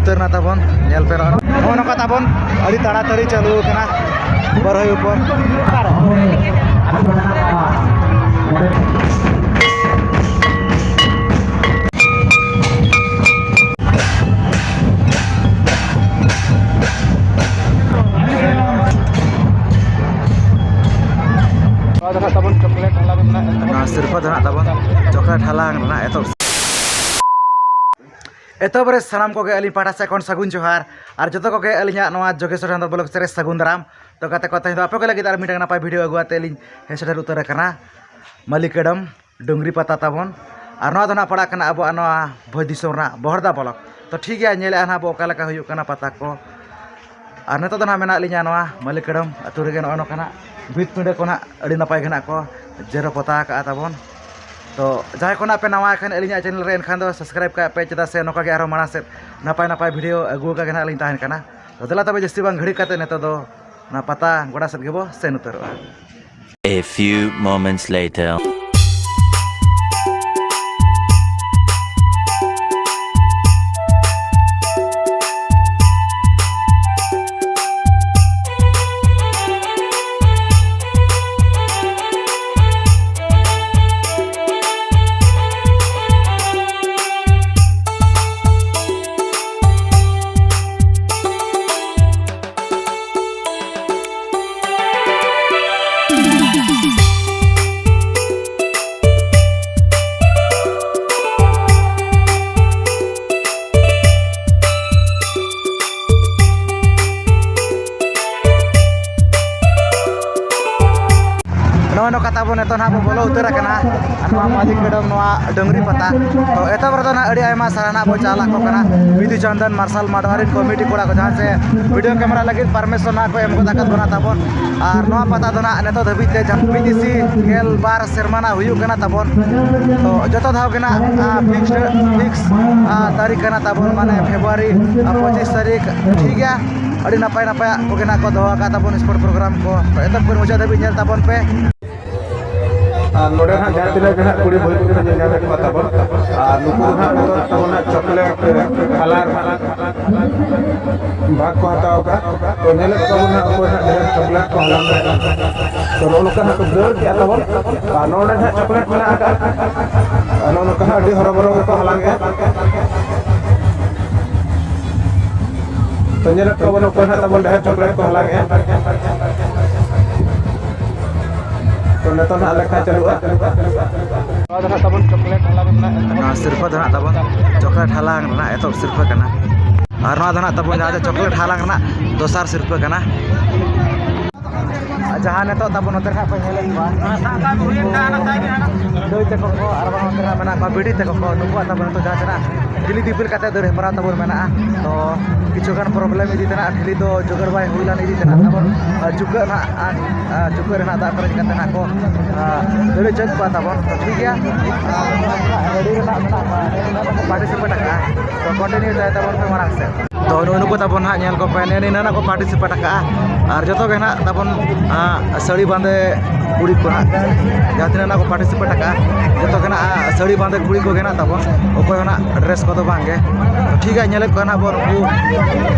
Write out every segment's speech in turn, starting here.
उतर ना तबन नेल पे नोका तबन अड़ी ताड़ाताड़ी चालू कना बरहई ऊपर सिर्फ तबन चॉकलेट हलांग एतबरे सानाम को अली पाटा से सगुन जोहार और जो को अलिया जोगेश्वर चंद्र ब्लॉग से सगुन दाराम तो कते को आपे को लगे मिटे नपाय वीडियो अगुआते हेसेटर उतर मलिकेडम डुंगरी पता तबन और ना पड़ा अब भोज दिसोम बहरदा ब्लॉक तो ठीक है नेले अब ओकालेका हुयुकना पता को और नेतो ना मेना लिया मलिकेडम अतु रेगे नोना भीत पिंडे को अड़ी नपाय गना को जेरो पता का तबन तो जहाँ को पे नवा खान अलिया चैनल रे एनखान दो सब्सक्राइब का पे चेदा से नोका गे माना से नपाय नपाय वीडियो अगू का अली तहन कना तो दला तबे जस्ती बांग घड़ी काते नेतो दो ना पता गोड़ा सेट गेबो सेन उतरवा। A few moments later. नोका तबन एतो ना बोलो उतर मलिकेडम डुंगरी पता तो एतबर तो अड़ी आयमा सराहना बो चाला को कना विधु चंदन मार्शल माडवारी कमिटी कोड़ा को जहाँ से वीडियो कैमरा लगे परमिशन ना को एम को दाकत बना तबन और नोआ पता तो ना नेतो धबी ते बीडीसी गेल बार शर्माना हुयु कना तबन तो जतो धाव कना फिक्स तारीख कना तबन माने फेब्रुआरी 25 तारीख ठीक है अड़ी नपाय नपाय को कना को दोहा का तबन स्पोर्ट प्रोग्राम को तो एतब को मुझे धबी नेल तबन पे नोड़े जहाँ तीन कुड़ी बही को तबन नुकु तबन चॉकलेट कलर भाग को हताव का तो नेल तबन ढेर चॉकलेट को हलाम तो नोका को दर के तबन नोड़े चॉकलेट में नोका अड़ी हरबरो को हलांग तो नेल तबन को तबन ढेर चॉकलेट को हलांग तो नेतो ना लेखा चलुआ तबन चॉकलेट हलांग सिर्फ तबन चॉकलेट हलांग एतो सिर्फ कना और तबन जहाँ चॉकलेट हलांग दोसार सिर्फ कना जहाँ नेतो तबन उतर पे दई तक को बीड़ी तक को नुकु तबन तो जहाँ ढिली दिपिल काते दर हेमरा तबन मेना तो किछुगान प्रॉब्लम इदी तना ढिली दो जोगर बाय हुइलान इदी तना तबन चुका ना चुका रे ना दा करे काते ना को दरे चक पा तबन तो ठीक है रेडी रे ना पार्टिसिपेट का तो कंटिन्यू जाय तबन पे मारक से तो नुकु तबन हा नेल को पे ने ना को पार्टिसिपेट का और जतो गे ना तबन साड़ी बांधे कुड़ी को जहाँ तीन को पार्टिसिपेट का जो के साड़ी बांधे कुड़ी को ना तबन अकोय ड्रेस को बांगे ठीक है नेल को बन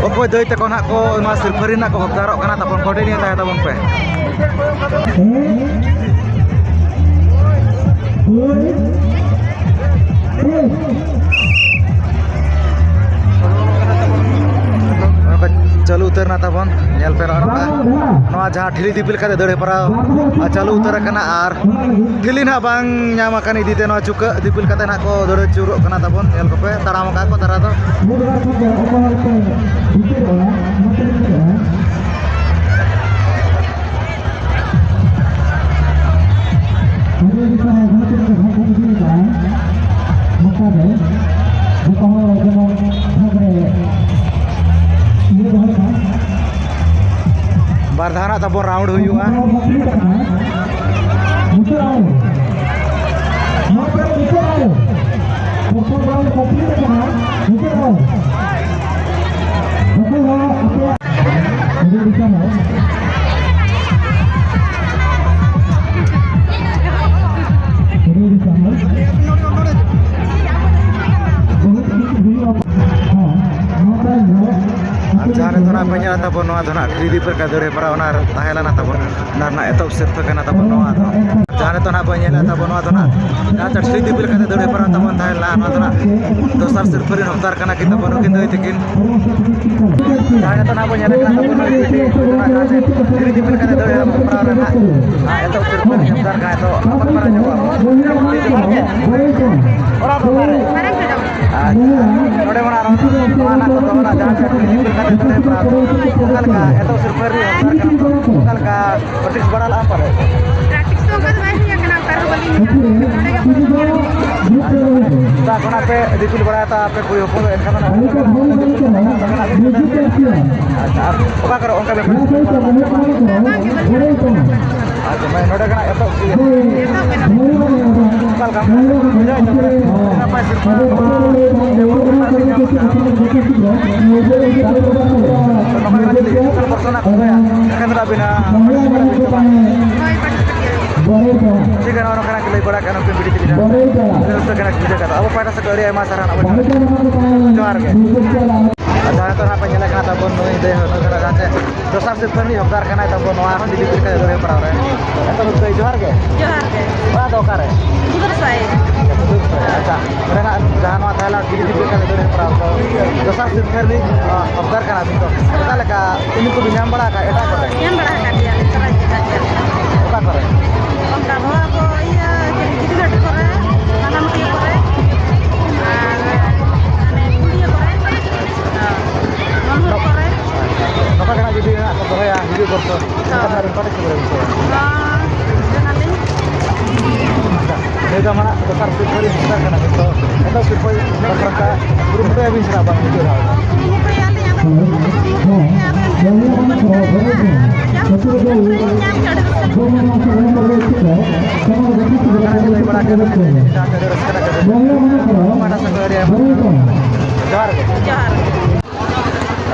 अकोय दई तक को सिरफारी को हकदारों तबन कंटिन्यू तहे तबन पे चालू उतर ना तबन नेल पे जहाँ ढिली दिपिल का दड़े पड़ा चालू उतर और ढिली ना बांग नाम इदीते चुका दिपिल का को दड़े चुरो तबन नेल को पे ताराम का को तारा दो बारधाना तबन राउंड हुआ nyela tabon noa dona kridi per ka dore para onar tahela na tabon narna etop sirfa kana tabon noa jahane to na bo nyela tabon noa dona na ta kridi per ka dore para tabon tahela na dona dosar sirfa rin hokdar kana kita bono kindo itikin jahane to na bo nyela kana tabon noa dona jahane kridi per ka dore para na etop sirfa rin hokdar kana to apa para nyawa ora to pare node mana anak to mana jahane kridi per ka dore para kal ka etop sirfa rin hokdar kana kal ka praktis badal apa le praktis to kan mai ya kana karo bali ta kona pe dikul bada ta pe koyo polo en kana oka karo onka be aja main node kana etop kal ka buja chakre apa sirfa persona ya kan rabina jika orang kena kilai pada kan pembeli tidak terus kena kerja kata apa pada sekali ya masaran apa johar ke ada to apa nyala kana tabon no ide hono kana kace dosar sirpan ni hokdar kana tabon no aron dibir ka dore para ore eta to johar ke ba to kare udah selesai acha mereka jahan wa thala dibir ka dore para dosar sirpan ni hokdar kana to kala ka ini ko binyam bada ka eta kore yang bada ka dia cara kita apa kore kita bawa ko iya jadi gitu gak kore tanam dia kore Apa kena jadi nak kore ya hidup korto kita hari pada sebenarnya Nega mana besar sirpoi besar kana gitu. Eta sirpoi berkerka grup ya bisa bang itu hal.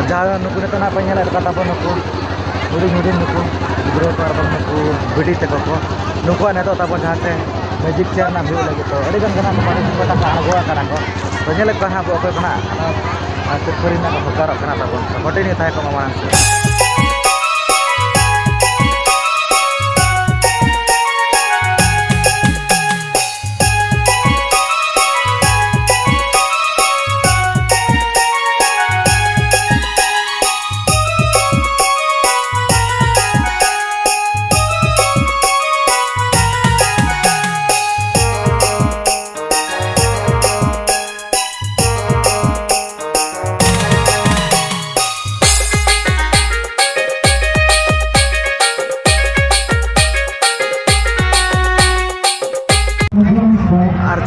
Jangan nuku neta nak penyala kata pun nuku, udah nuku, bro karpang nuku, bedi cekoko, nuku ane to tapon hate, magic chair nak beli lagi to. Ada kan kena kemarin kita tak anak gua kan aku, penyala kan aku kena, seperin nak berkarap kena tapon. Kote ini saya kemana?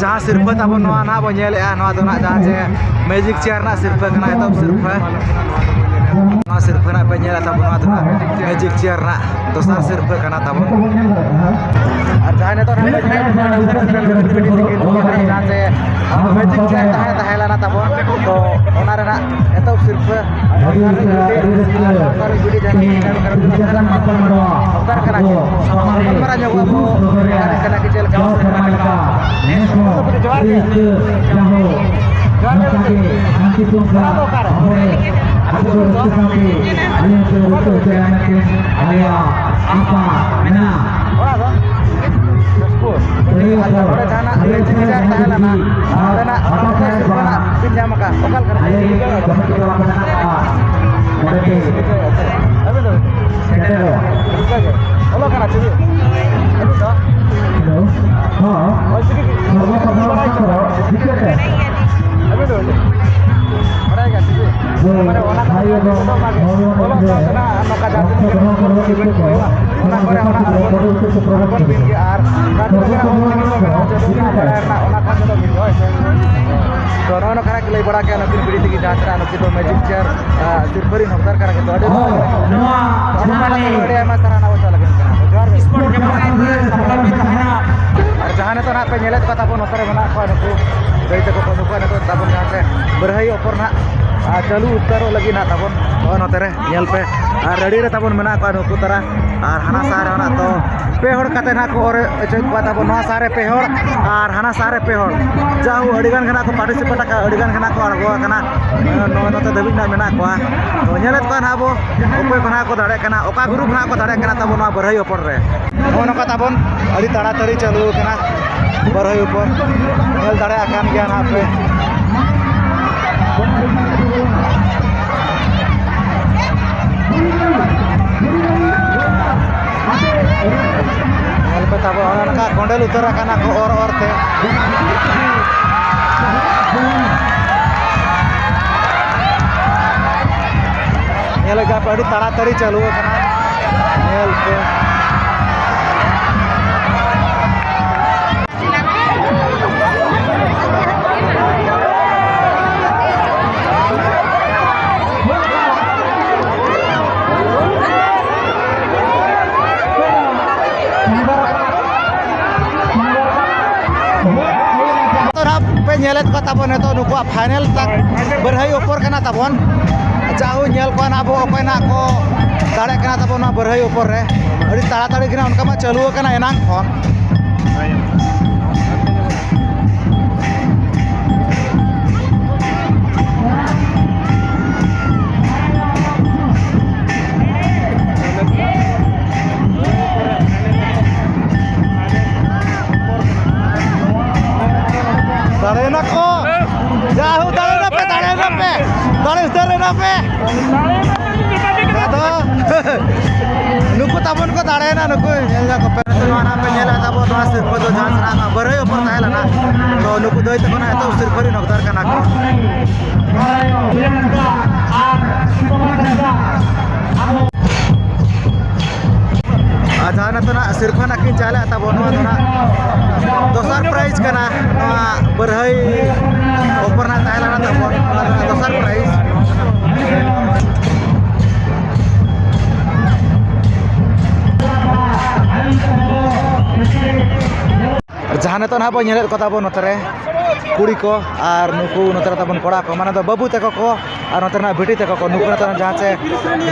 जहाँ सिर्फ अब ना बनेले ना जहाँ जे magic chair ना सिर्फ कना तब सिर्फ ना सिर्फ ना बनेले तब ना मैजिक चेयर ना दोसर सिर्फ कना तब और जहाँ ने तो जहाँ जे मैजिक चेयर तहेला ना तब तो ओना रे ना तब सिर्फ मैजिक चेयर सिर्फरी नोकर करा के तो जहाँ तो ना पे नेले कथा बन नोकर बना को नुकु दैते को नुकु ना तो ताबन जहाँ से berhai opor nak चालू उतारो लगी ना तबन तो नोते रे नेल पे रेडी रे तबन मेना को नुकु तरा और हाना सारे होना तो पे होड़ कते ना को और चेक बा तबन नो सारे पे होड़ और हाना सारे पे होड़ जाऊ अडिगान खना को पार्टिसिपेट का अडिगान खना को अड़गो कना नो नोते दबि ना मेना को तो नेलेत को नाबो ओपे खना को दाड़े कना ओका ग्रुप ना को दाड़े कना तबन बरहई ऊपर रे नो का तबन अड़ी ताड़ाताड़ी चालू कना बरहई ऊपर नेल दाड़े आकान गया ना पे तब कोंडेल उतर को और ते ताड़ाताड़ी चालू पे नेलेत को तबन तो नुकु फाइनल तक बरहई ऊपर कना तबन जाहु नेल को नाबो ओपे ना को दाड़े कना तबन बरहई ऊपर रे अड़ी ताड़ाताड़ी कना उनका मा चालू कना एनांग फोन दाड़े ना को जाहु दाड़े ना पे दाड़े ना पे तो नुकु तबन को दाड़े ना नुकु नेल जा को पे ना पे नेला तबन ना सिर को जांच ना बरहई ऊपर ताहेला ना तो नुकु दई तको ना तो सिर खरी नगदार कना को जहाँ तो ना सिरफा नाकिन चाले तब दोसर प्राइज कना बरहई ऊपर ना ताहेला ना तब दोसर प्राइज जहाँ तो ना बो नेलेत को तब नोतरे कुड़ी को और नुकु नोतरे तबन कोड़ा को माने तो बाबू तक को और नोतरे ना बेटी तक को नुकु नोतरे जहाँ से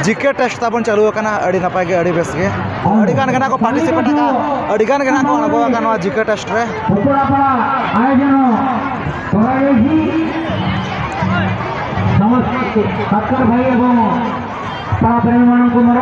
जीके टेस्ट तबन चालू कना अड़ी नपाय के अड़ी बेस के अड़ी गान गना को पार्टिसिपेट का अड़ी गान गना को अगो कना जीके टेस्ट रे समस्त साक्षर भाई एवं प्रेमी मान को मोर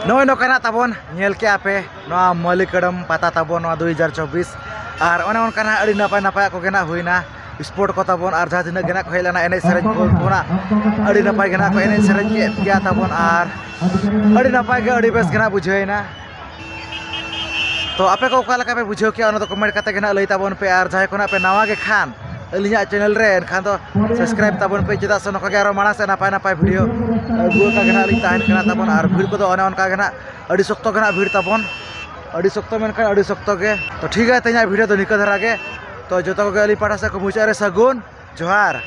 Noy no kana tabon nyel ke ape no Malikadam pata tabon no 2024 ar ona on kana adi napay ko gena huina sport ko tabon ar jaha tina gena ko helana ene seraj ko na adi napay gena ko ene seraj ke tabon ar adi napay ge adi bes gena bujhaina to ape ko kala ka pe bujhau ke ona to comment kata gena lay tabon pe ar jaha ko na pe nawa ge khan alinya channel re khan to subscribe tabon pe cheda sono ka aro mana se napay video gua ka gena ling tahan kana tabon ar bhir ko do ona on ka gena adi sokto gena bhir tabon adi sokto men kan adi sokto ge to thik hai tenya video do nika dhara ge to joto ko gali pada sa ko mucha re sagun johar।